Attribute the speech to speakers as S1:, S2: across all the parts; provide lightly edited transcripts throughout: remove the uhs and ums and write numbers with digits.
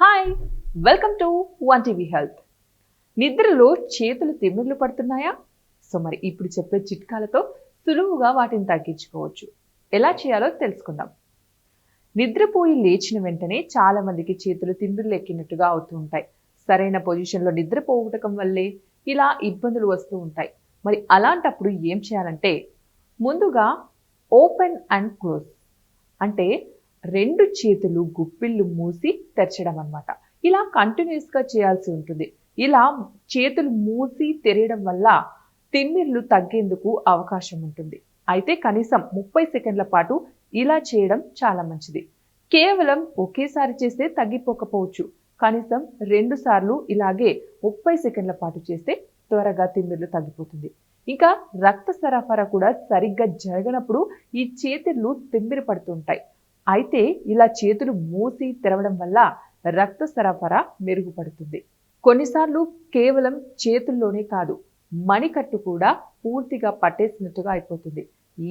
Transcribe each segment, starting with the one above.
S1: Hi, welcome to one TV health. నిద్రలో చేతులు తిమ్మిర్లు పడుతున్నాయా? మరి ఇప్పుడు చెప్పే చిట్కాలతో సులువుగా వాటిని తగ్గించుకోవచ్చు. ఎలా చేయాలో తెలుసుకుందాం. నిద్రపోయి లేచిన వెంటనే చాలా మందికి చేతులు తిమ్మిర్లు ఎక్కినట్టుగా అవుతూ ఉంటాయి. సరైన పొజిషన్లో నిద్రపోవటం వల్లే ఇలా ఇబ్బందులు వస్తూ ఉంటాయి. మరి అలాంటప్పుడు ఏం చేయాలంటే, ముందుగా ఓపెన్ అండ్ క్లోజ్ అంటే రెండు చేతులు గుప్పిళ్ళు మూసి తెరచడం అన్నమాట. ఇలా కంటిన్యూస్గా చేయాల్సి ఉంటుంది. ఇలా చేతులు మూసి తెరయడం వల్ల తిమ్మిర్లు తగ్గేందుకు అవకాశం ఉంటుంది. అయితే కనీసం 30 సెకండ్ల పాటు ఇలా చేయడం చాలా మంచిది. కేవలం ఒకేసారి చేస్తే తగ్గిపోకపోవచ్చు. కనీసం 2 సార్లు ఇలాగే 30 సెకండ్ల పాటు చేస్తే త్వరగా తిమ్మిర్లు తగ్గిపోతుంది. ఇంకా రక్త సరఫరా కూడా సరిగ్గా జరగనప్పుడు ఈ చేతులు తిమ్మిరి పడుతుంటాయి. అయితే ఇలా చేతులు మూసి తెరవడం వల్ల రక్త సరఫరా మెరుగుపడుతుంది. కొన్నిసార్లు కేవలం చేతుల్లోనే కాదు, మణికట్టు కూడా పూర్తిగా పట్టేసినట్టుగా అయిపోతుంది.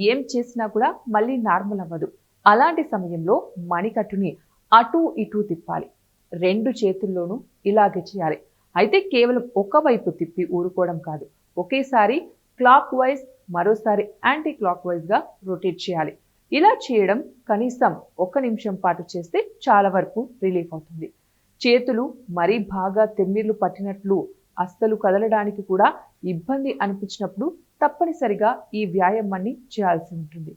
S1: ఏం చేసినా కూడా మళ్ళీ నార్మల్ అవ్వదు. అలాంటి సమయంలో మణికట్టుని అటు ఇటు తిప్పాలి. రెండు చేతుల్లోనూ ఇలాగే చేయాలి. అయితే కేవలం ఒకవైపు తిప్పి ఊరుకోవడం కాదు, ఒకేసారి క్లాక్ వైజ్ మరోసారి యాంటీ క్లాక్ వైజ్గా రొటేట్ చేయాలి. ఇలా చేయడం కనీసం 1 నిమిషం పాటు చేస్తే చాలా వరకు రిలీఫ్ అవుతుంది. చేతులు మరీ బాగా తిమ్మిర్లు పట్టినట్లు అస్సలు కదలడానికి కూడా ఇబ్బంది అనిపించినప్పుడు తప్పనిసరిగా ఈ వ్యాయామాన్ని చేయాల్సి ఉంటుంది.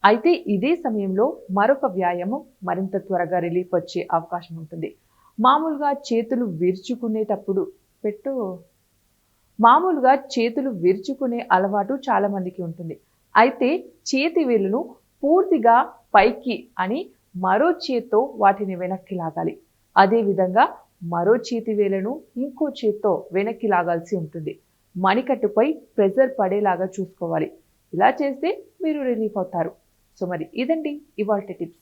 S1: అయితే ఇదే సమయంలో మరొక వ్యాయామం మరింత త్వరగా రిలీఫ్ వచ్చే అవకాశం ఉంటుంది. మామూలుగా చేతులు విరుచుకునే అలవాటు చాలా మందికి ఉంటుంది. అయితే చేతి వేలును పూర్తిగా పైకి అని మరో చేత్తో వాటిని వెనక్కి లాగాలి. అదేవిధంగా మరో చేతి వేలను ఇంకో చేత్తో వెనక్కి లాగాల్సి ఉంటుంది. మణికట్టుపై ప్రెజర్ పడేలాగా చూసుకోవాలి. ఇలా చేస్తే మీరు రిలీఫ్ అవుతారు. మరి ఇదండి ఇవాల్టి టిప్స్.